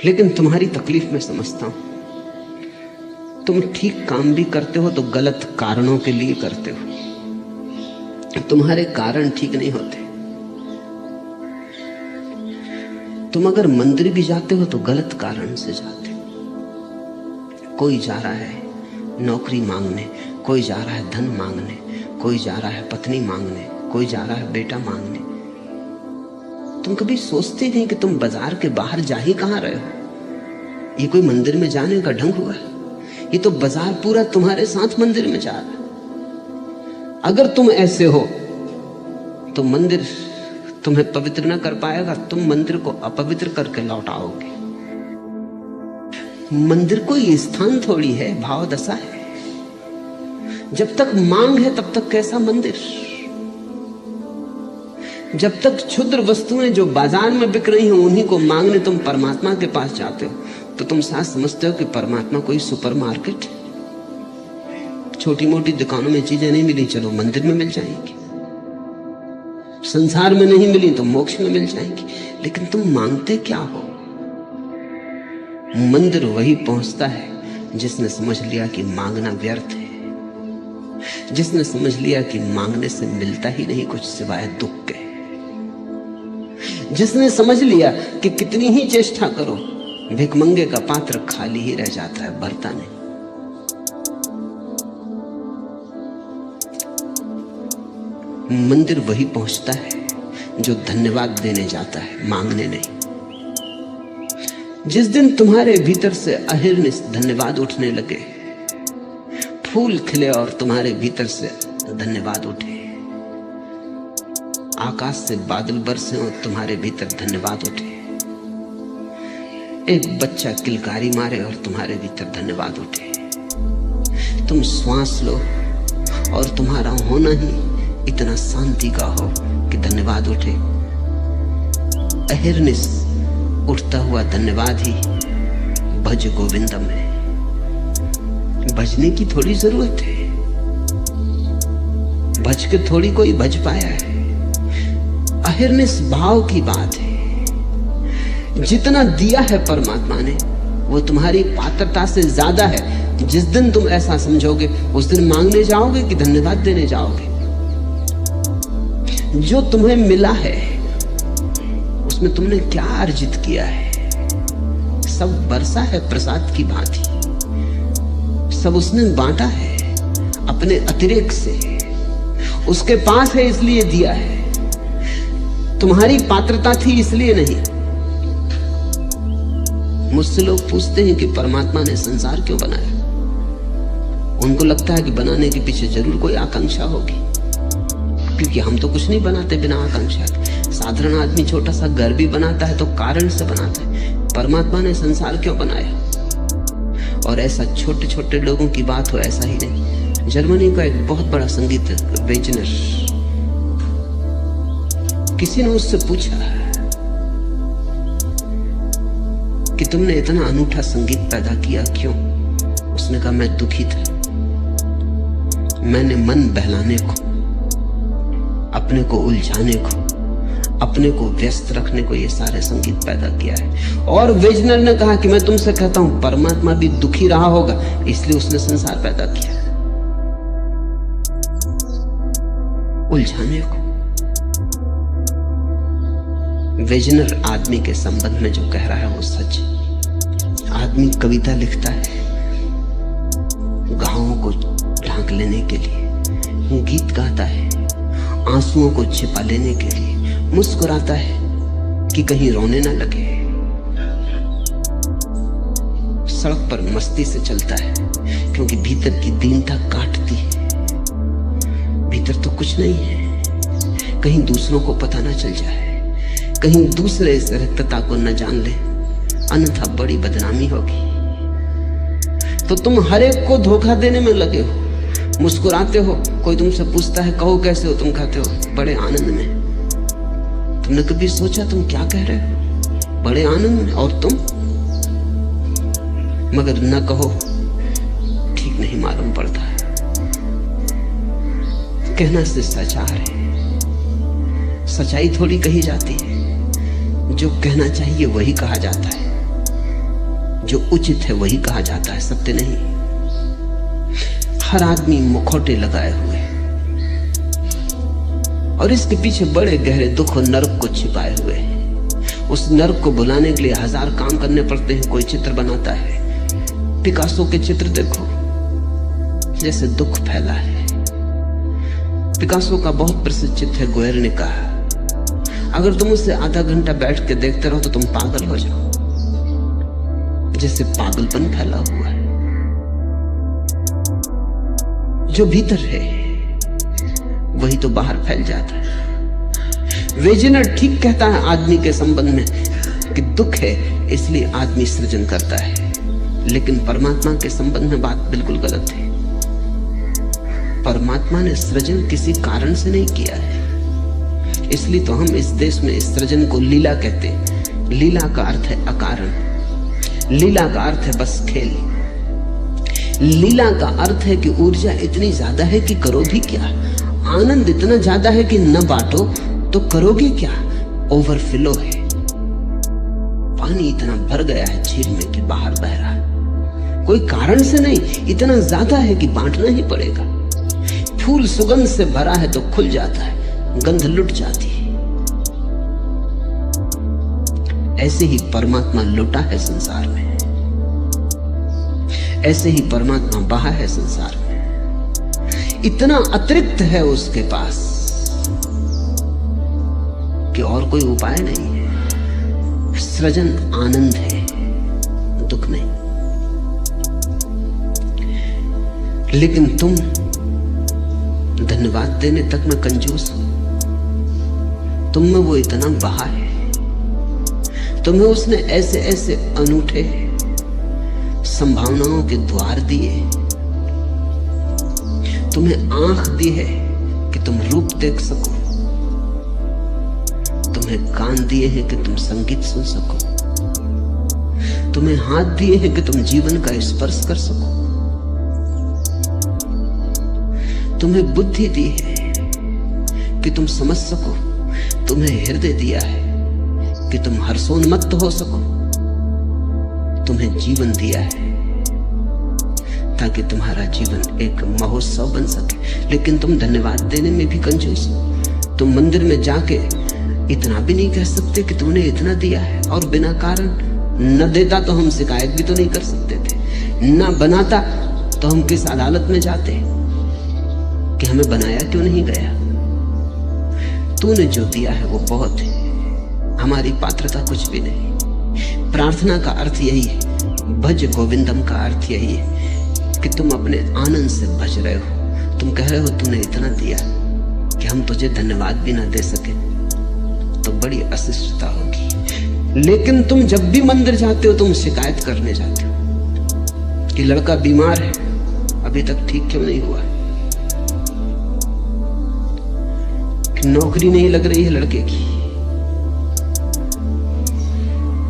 लेकिन तुम्हारी तकलीफ मैं समझता हूं। तुम ठीक काम भी करते हो तो गलत कारणों के लिए करते हो। तुम्हारे कारण ठीक नहीं होते। तुम अगर मंदिर भी जाते हो तो गलत कारण से जाते हो। कोई जा रहा है नौकरी मांगने, कोई जा रहा है धन मांगने, कोई जा रहा है पत्नी मांगने, कोई जा रहा है बेटा मांगने। तुम कभी सोचते नहीं कि तुम बाजार के बाहर जा ही कहां रहे हो। ये कोई मंदिर में जाने का ढंग हुआ? ये तो बाजार पूरा तुम्हारे साथ मंदिर में जा रहा है। अगर तुम ऐसे हो तो मंदिर तुम्हें पवित्र ना कर पाएगा, तुम मंदिर को अपवित्र करके लौट आओगे। मंदिर कोई स्थान थोड़ी है, भाव दशा है। जब तक मांग है तब तक कैसा मंदिर? जब तक क्षुद्र वस्तुएं जो बाजार में बिक रही हैं उन्हीं को मांगने तुम परमात्मा के पास जाते हो, तो तुम साथ समझते हो कि परमात्मा कोई सुपरमार्केट है। छोटी मोटी दुकानों में चीजें नहीं मिली, चलो मंदिर में मिल जाएंगी। संसार में नहीं मिली तो मोक्ष में मिल जाएंगी। लेकिन तुम मांगते क्या हो? मंदिर वही पहुंचता है जिसने समझ लिया कि मांगना व्यर्थ है, जिसने समझ लिया कि मांगने से मिलता ही नहीं कुछ सिवाय दुख के, जिसने समझ लिया कि कितनी ही चेष्टा करो भिखमंगे का पात्र खाली ही रह जाता है, भरता नहीं। मंदिर वही पहुंचता है जो धन्यवाद देने जाता है, मांगने नहीं। जिस दिन तुम्हारे भीतर से अहिर्निश धन्यवाद उठने लगे, फूल खिले और तुम्हारे भीतर से धन्यवाद उठे, आकाश से बादल बरसे और तुम्हारे भीतर धन्यवाद उठे, एक बच्चा किलकारी मारे और तुम्हारे भीतर धन्यवाद उठे, तुम श्वास लो और तुम्हारा होना ही इतना शांति का हो कि धन्यवाद उठे। अहिर्निश उठता हुआ धन्यवाद ही भज गोविंदम है। भजने की थोड़ी जरूरत है, भज के थोड़ी कोई भज पाया है। अहिर्निश भाव की बात है। जितना दिया है परमात्मा ने वो तुम्हारी पात्रता से ज्यादा है। जिस दिन तुम ऐसा समझोगे उस दिन मांगने जाओगे कि धन्यवाद देने जाओगे? जो तुम्हें मिला है उसमें तुमने क्या अर्जित किया है? सब बरसा है प्रसाद की भांति, सब उसने बांटा है अपने अतिरेक से। उसके पास है इसलिए दिया है, तुम्हारी पात्रता थी इसलिए नहीं। मुझसे लोग पूछते हैं कि परमात्मा ने संसार क्यों बनाया? उनको लगता है कि बनाने के पीछे जरूर कोई आकांक्षा होगी, क्योंकि हम तो कुछ नहीं बनाते बिना आकांक्षा के। साधारण आदमी छोटा सा घर भी बनाता है तो कारण से बनाता है। परमात्मा ने संसार क्यों बनाया? और ऐसा छोटे छोटे लोगों की बात हो ऐसा ही नहीं। जर्मनी का एक बहुत बड़ा संगीत वेजनर, किसी ने उससे पूछा कि तुमने इतना अनूठा संगीत पैदा किया क्यों? उसने कहा मैं दुखी था, मैंने मन बहलाने को, अपने को उलझाने को, अपने को व्यस्त रखने को ये सारे संगीत पैदा किया है। और वेजनर ने कहा कि मैं तुमसे कहता हूं परमात्मा भी दुखी रहा होगा इसलिए उसने संसार पैदा किया, उलझाने को। वेजनर आदमी के संबंध में जो कह रहा है वो सच। आदमी कविता लिखता है घावों को ढांक लेने के लिए, गीत गाता है आंसुओं को छिपा लेने के लिए, मुस्कुराता है कि कहीं रोने ना लगे, सड़क पर मस्ती से चलता है क्योंकि भीतर की दीनता काटती है। भीतर तो कुछ नहीं है, कहीं दूसरों को पता ना चल जाए, कहीं दूसरे इस रिक्तता को न जान ले, अन्यथा बड़ी बदनामी होगी। तो तुम हर एक को धोखा देने में लगे हो, मुस्कुराते हो, कोई तुमसे पूछता है कहो कैसे हो, तुम कहते हो बड़े आनंद में। तुमने कभी सोचा तुम क्या कह रहे हो? बड़े आनंद में। और तुम मगर न कहो ठीक नहीं मालूम पड़ता है। कहना शिष्टाचार है, सच्चाई थोड़ी कही जाती है। जो कहना चाहिए वही कहा जाता है। जो उचित है वही कहा जाता है, सत्य नहीं। हर आदमी मुखौटे लगाए हुए है और इसके पीछे बड़े गहरे दुख और नर्क को छिपाए हुए हैं। उस नर्क को भुलाने के लिए 1000 काम करने पड़ते हैं। कोई चित्र बनाता है, पिकासो के चित्र देखो, जैसे दुख फैला है। पिकासो का बहुत प्रसिद्ध चित्र है गुएर्निका। अगर तुम उसे आधा घंटा बैठ के देखते रहो तो तुम पागल हो जाओ, जैसे पागलपन फैला हुआ है। जो भीतर है वही तो बाहर फैल जाता है। वेजेनर ठीक कहता है आदमी के संबंध में कि दुख है इसलिए आदमी सृजन करता है, लेकिन परमात्मा के संबंध में बात बिल्कुल गलत है। परमात्मा ने सृजन किसी कारण से नहीं किया है, इसलिए तो हम इस देश में इस सृजन को लीला कहते हैं। लीला का अर्थ है अकारण, लीला का अर्थ है बस खेल। लीला का अर्थ है कि ऊर्जा इतनी ज्यादा है कि करो भी क्या, आनंद इतना ज्यादा है कि न बांटो तो करोगे क्या। ओवरफ्लो है, पानी इतना भर गया है झील में कि बाहर बह रहा है, कोई कारण से नहीं, इतना ज्यादा है कि बांटना ही पड़ेगा। फूल सुगंध से भरा है तो खुल जाता है, गंध लुट जाती है। ऐसे ही परमात्मा लुटा है संसार में, ऐसे ही परमात्मा बहा है संसार में। इतना अतिरिक्त है उसके पास कि और कोई उपाय नहीं है। सृजन आनंद है, दुख नहीं। लेकिन तुम धन्यवाद देने तक में कंजूस हो। तुम में वो इतना बहा है, तुम्हें उसने ऐसे ऐसे अनूठे संभावनाओं के द्वार दिए, तुम्हें आंख दी है कि तुम रूप देख सको, तुम्हें कान दिए हैं कि तुम संगीत सुन सको, तुम्हें हाथ दिए हैं कि तुम जीवन का स्पर्श कर सको, तुम्हें बुद्धि दी है कि तुम समझ सको, तुम्हें हृदय दिया है कि तुम हर्षोन्मत्त हो सको, तुम्हें जीवन दिया है ताकि तुम्हारा जीवन एक महोत्सव बन सके। लेकिन तुम धन्यवाद देने में भी कंजूस हो। तुम मंदिर में जाके इतना भी नहीं कह सकते कि तुमने इतना दिया है, और बिना कारण न देता तो हम शिकायत भी तो नहीं कर सकते थे, न बनाता तो हम किस अदालत में जाते कि हमें बनाया क्यों नहीं गया। तूने जो दिया है वो बहुत है, हमारी पात्रता कुछ भी नहीं। प्रार्थना का अर्थ यही है, भज गोविंदम का अर्थ यही है कि तुम अपने आनंद से भज रहे हो। तुम कह रहे हो तूने इतना दिया कि हम तुझे धन्यवाद भी ना दे सके तो बड़ी अशिष्टता होगी। लेकिन तुम जब भी मंदिर जाते हो तुम शिकायत करने जाते हो कि लड़का बीमार है, अभी तक ठीक क्यों नहीं हुआ, कि नौकरी नहीं लग रही है लड़के की,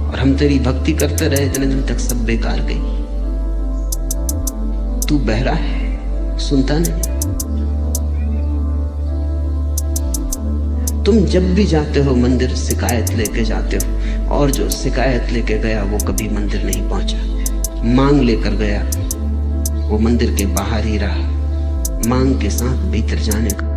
और हम तेरी भक्ति करते रहे इतने दिन तक सब बेकार गई। तू बहरा है, सुनता नहीं। तुम जब भी जाते हो मंदिर शिकायत लेके जाते हो, और जो शिकायत लेके गया वो कभी मंदिर नहीं पहुंचा। मांग लेकर गया वो मंदिर के बाहर ही रहा, मांग के साथ भीतर जाने का